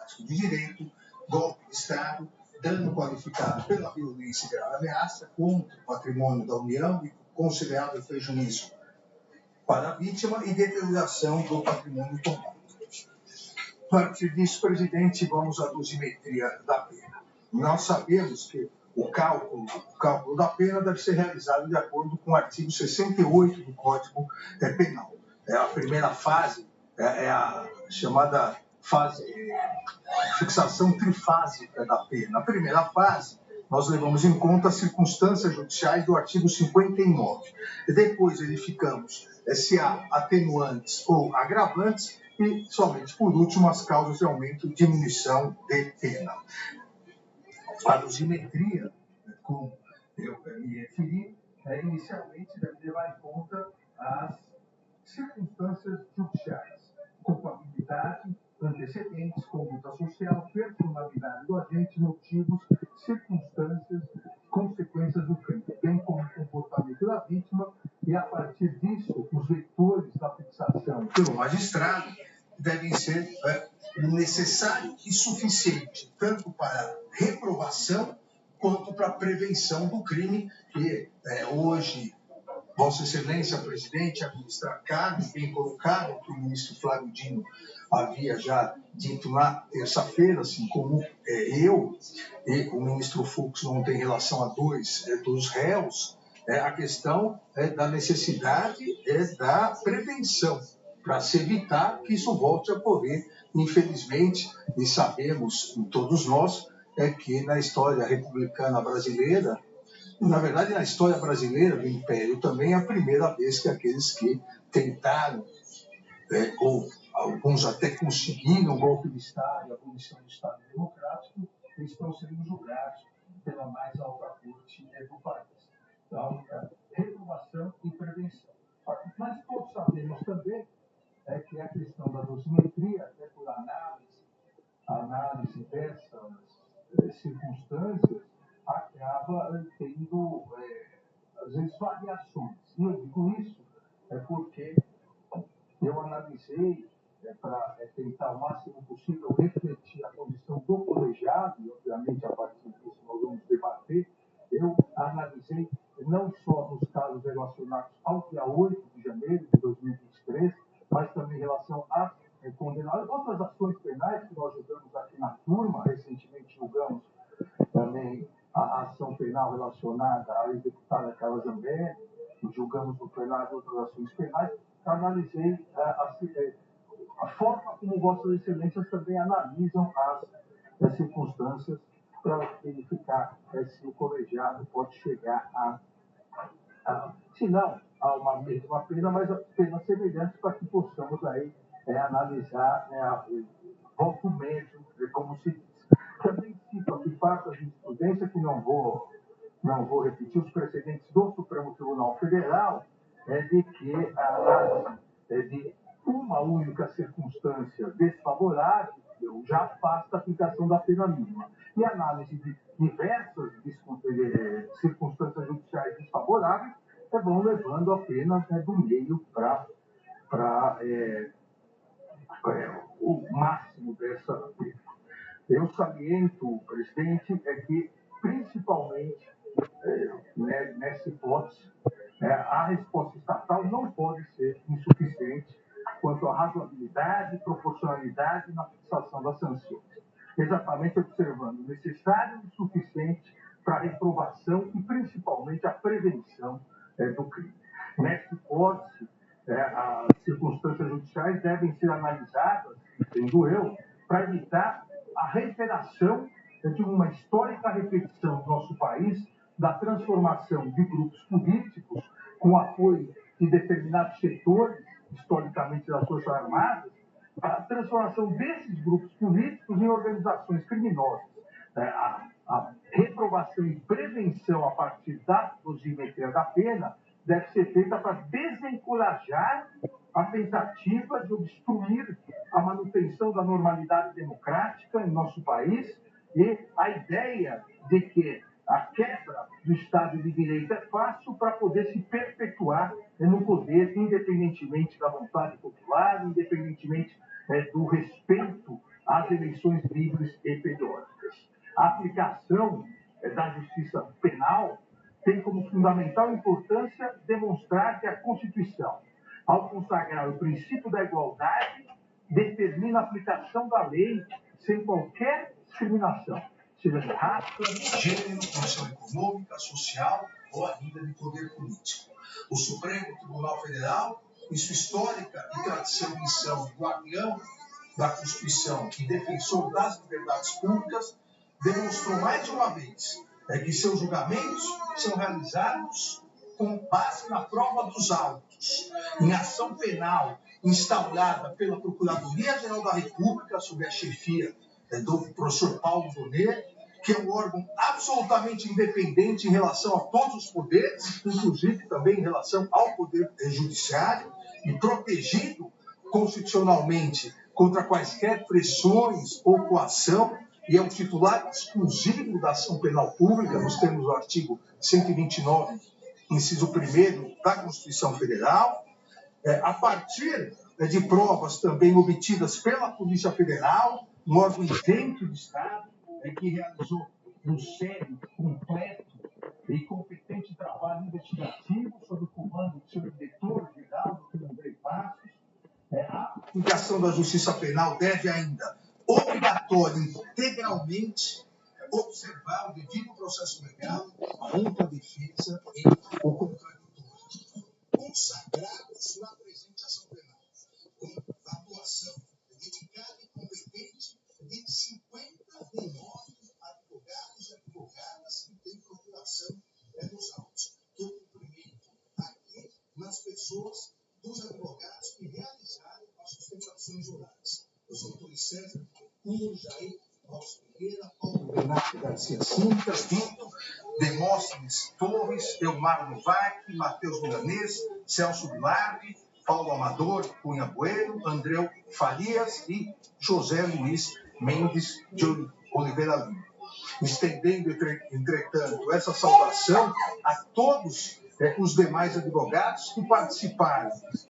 democrático de direito, golpe de Estado, dano qualificado pela violência e grave ameaça contra o patrimônio da União e considerável prejuízo para a vítima e deterioração do patrimônio tombado. A partir disso, presidente, vamos à dosimetria da pena. Nós sabemos que o cálculo da pena deve ser realizado de acordo com o artigo 68 do Código Penal. A primeira fase é a chamada fase fixação trifásica da pena. Na primeira fase, nós levamos em conta as circunstâncias judiciais do artigo 59. E depois verificamos se há atenuantes ou agravantes e, somente por último, as causas de aumento e diminuição de pena. A dosimetria, como eu me referi, inicialmente deve levar em conta as circunstâncias judiciais, culpabilidade, antecedentes, conduta social, personalidade do agente, motivos, circunstâncias, consequências do crime, bem como o comportamento da vítima, e a partir disso, os vetores da fixação pelo magistrado devem ser necessário e suficiente, tanto para reprovação quanto para prevenção do crime, que hoje Vossa Excelência, presidente, a ministra Carmen, bem colocado, que o ministro Flávio Dino havia já dito na terça-feira, assim como eu e o ministro Fux não tem relação a dois dos réus, a questão da necessidade da prevenção, para se evitar que isso volte a ocorrer, infelizmente, e sabemos, todos nós, que na história republicana brasileira, na verdade, na história brasileira do Império também é a primeira vez que aqueles que tentaram, ou alguns até conseguiram o golpe de Estado e a abolição do Estado Democrático, eles estão sendo julgados pela mais alta corte do país. Então, reprovação e prevenção. Mas todos sabemos também que a questão da dosimetria, até por análise dessas circunstâncias, acaba tendo, às vezes, variações. E eu digo isso porque eu analisei, para tentar o máximo possível refletir a condição do colegiado, e obviamente a partir disso nós vamos debater, eu analisei não só nos casos relacionados ao dia 8 de janeiro de 2023, mas também em relação a condenados, outras ações penais que nós julgamos aqui na turma, recentemente julgamos também a ação penal relacionada à ex-deputada Carla Zambelli, julgamos no plenário outras ações penais, analisei a forma como Vossas Excelências também analisam as circunstâncias para verificar se o colegiado pode chegar se não a uma mesma pena, mas a penas semelhantes para que possamos aí analisar o voto médio, como se diz. Também cito aqui parte da jurisprudência, que não vou repetir os precedentes do Supremo Tribunal Federal, de que a análise de uma única circunstância desfavorável já afasta a aplicação da pena mínima. E a análise de diversas circunstâncias judiciais desfavoráveis vão levando a pena do meio para o máximo dessa pena. Eu saliento, presidente, que, principalmente, nessa hipótese, a resposta estatal não pode ser insuficiente quanto à razoabilidade e proporcionalidade na fixação das sanções, exatamente observando o necessário e suficiente para a reprovação e, principalmente, a prevenção do crime. Nessa hipótese, as circunstâncias judiciais devem ser analisadas, entendo eu, para evitar a reiteração de uma histórica repetição no nosso país da transformação de grupos políticos com apoio de determinados setores, historicamente das Forças Armadas, a transformação desses grupos políticos em organizações criminosas. A reprovação e prevenção a partir da dosimetria da pena deve ser feita para desencorajar a tentativa de obstruir a manutenção da normalidade democrática em nosso país e a ideia de que a quebra do Estado de Direito é fácil para poder se perpetuar no poder, independentemente da vontade popular, independentemente do respeito às eleições livres e periódicas. A aplicação da justiça penal tem como fundamental importância demonstrar que a Constituição, ao consagrar o princípio da igualdade, determina a aplicação da lei sem qualquer discriminação, seja de raça, gênero, condição econômica, social ou ainda de poder político. O Supremo Tribunal Federal, em sua histórica e tradição missão de guardião da Constituição e defensor das liberdades públicas, demonstrou mais de uma vez que seus julgamentos são realizados com base na prova dos autos, em ação penal instaurada pela Procuradoria-Geral da República, sob a chefia do professor Paulo Bonet, que é um órgão absolutamente independente em relação a todos os poderes, inclusive também em relação ao poder judiciário, e protegido constitucionalmente contra quaisquer pressões ou coação, e é o titular exclusivo da ação penal pública, nos termos do artigo 129, inciso 1º da Constituição Federal, a partir de provas também obtidas pela Polícia Federal, um órgão isento de Estado, que realizou um sério, completo e competente trabalho investigativo sob o comando do seu diretor-geral, Dr. Andrei Passos. A aplicação da justiça penal deve ainda, obrigatório, integralmente, observar o devido processo legal, a ampla defesa e o contraditório, consagrados na presente ação penal, com atuação dedicada e competente de 59 advogados e advogadas que têm procuração nos autos, que eu cumprimento aqui nas pessoas dos advogados que realizaram as sustentações orais. Eu sou Antônio César, Jair Alves Pereira, Paulo Renato Garcia Cintas, Pinto, Demóstenes Torres, Elmar Novac, Matheus Milanês, Celso Bilardi, Paulo Amador Cunha Bueno, Andreu Farias e José Luiz Mendes de Oliveira Lima. Estendendo, entretanto, essa saudação a todos os demais advogados que participaram